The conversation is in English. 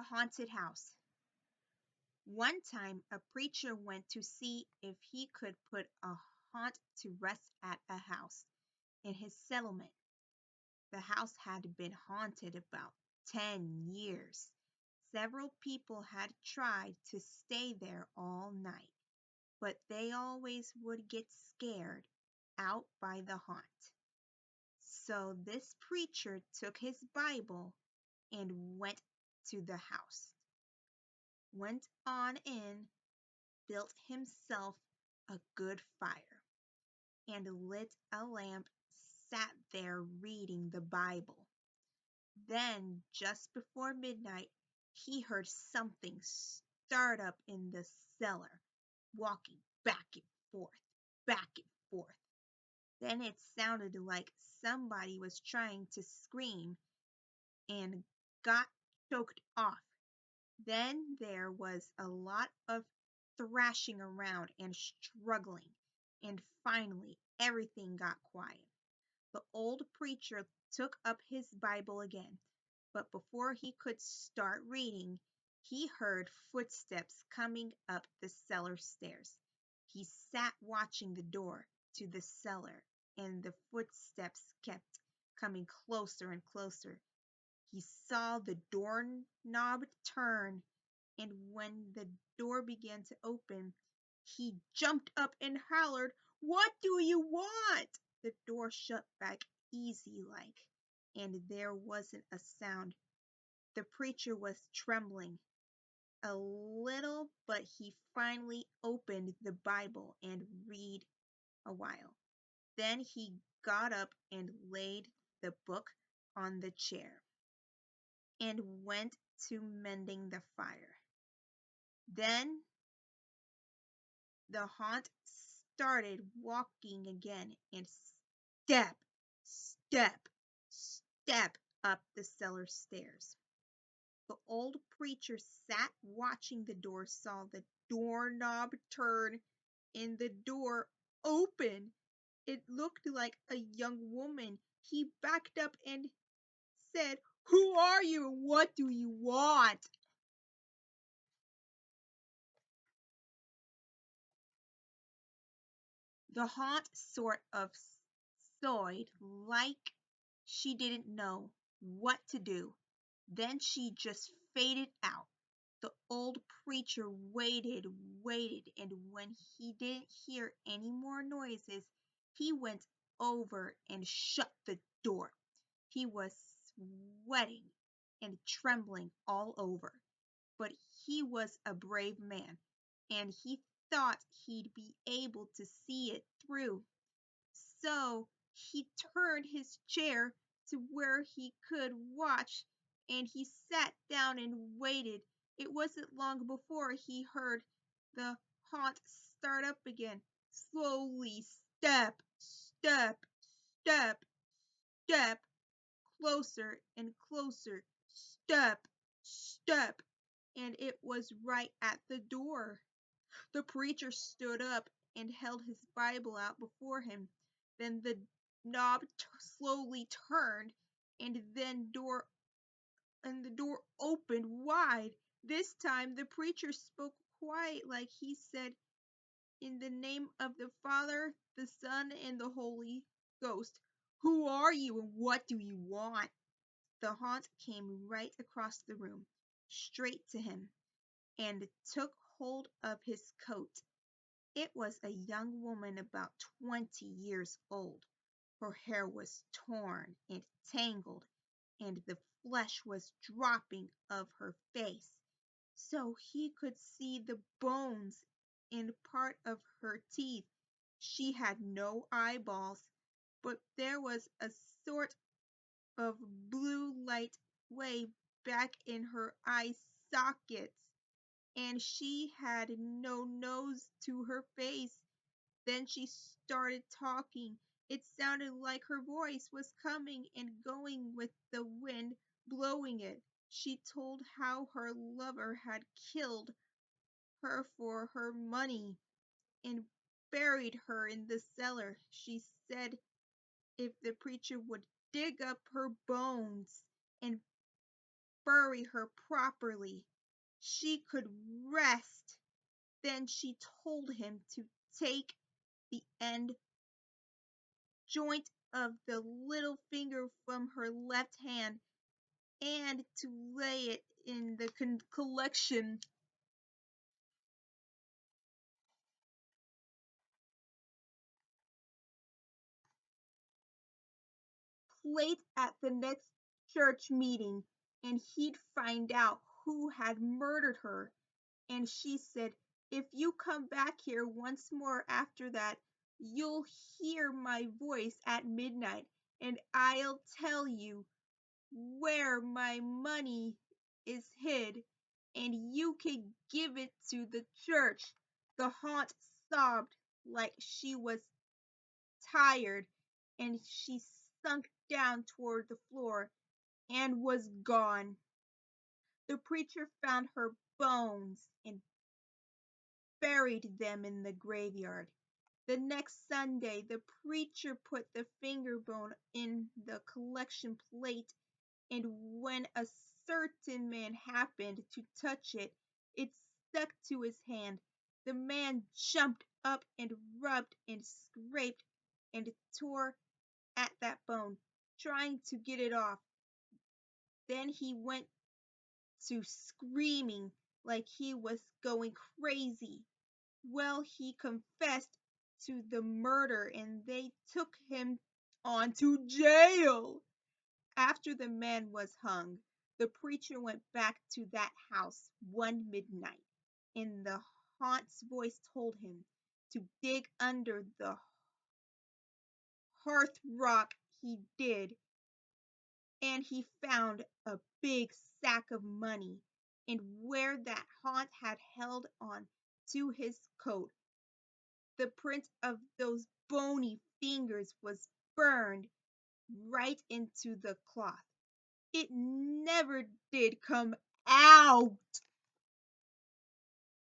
The haunted house. One time, a preacher went to see if he could put a haunt to rest at a house in his settlement. The house had been haunted about 10 years. Several people had tried to stay there all night, but they always would get scared out by the haunt. So this preacher took his Bible and went to the house, went on in, built himself a good fire, and lit a lamp, sat there reading the Bible. Then, just before midnight, he heard something start up in the cellar, walking back and forth, back and forth. Then it sounded like somebody was trying to scream and got choked off. Then there was a lot of thrashing around and struggling, and finally everything got quiet. The old preacher took up his Bible again, but before he could start reading, he heard footsteps coming up the cellar stairs. He sat watching the door to the cellar, and the footsteps kept coming closer and closer. He saw the doorknob turn, and when the door began to open, he jumped up and hollered, "What do you want?" The door shut back easy like, and there wasn't a sound. The preacher was trembling a little, but he finally opened the Bible and read a while. Then he got up and laid the book on the chair and went to mending the fire. Then the haunt started walking again and step, step, step up the cellar stairs. The old preacher sat watching the door, saw the doorknob turn and the door open. It looked like a young woman. He backed up and said, "Who are you and what do you want?" The haunt sort of sighed like she didn't know what to do. Then she just faded out. The old preacher waited, waited, and when he didn't hear any more noises, he went over and shut the door. He was sweating and trembling all over, but he was a brave man, and he thought he'd be able to see it through. So he turned his chair to where he could watch, and he sat down and waited. It wasn't long before he heard the haunt start up again. Slowly, step, step, step, step, closer and closer, step, step, and it was right at the door. The preacher stood up and held his Bible out before him. Then the knob slowly turned, and the door opened wide. This time the preacher spoke quiet, like he said, "In the name of the Father, the Son, and the Holy Ghost, who are you and what do you want?" The haunt came right across the room, straight to him, and took hold of his coat. It was a young woman about 20 years old. Her hair was torn and tangled, and the flesh was dropping of her face, so he could see the bones and part of her teeth. She had no eyeballs, but there was a sort of blue light way back in her eye sockets, and she had no nose to her face. Then she started talking. It sounded like her voice was coming and going with the wind blowing it. She told how her lover had killed her for her money and buried her in the cellar. She said if the preacher would dig up her bones and bury her properly, she could rest. Then she told him to take the end joint of the little finger from her left hand and to lay it in the collection plate at the next church meeting, and he'd find out who had murdered her. And she said, "If you come back here once more after that, you'll hear my voice at midnight, and I'll tell you where my money is hid, and you can give it to the church." The haunt sobbed like she was tired, and she sunk down toward the floor and was gone. The preacher found her bones and buried them in the graveyard. The next Sunday, the preacher put the finger bone in the collection plate, and when a certain man happened to touch it, it stuck to his hand. The man jumped up and rubbed and scraped and tore at that bone, trying to get it off. Then he went to screaming like he was going crazy. Well, he confessed to the murder and they took him on to jail. After the man was hung, the preacher went back to that house one midnight, and the haunt's voice told him to dig under the hearth rock. He did, and he found a big sack of money, and where that haunt had held on to his coat, the print of those bony fingers was burned right into the cloth. It never did come out.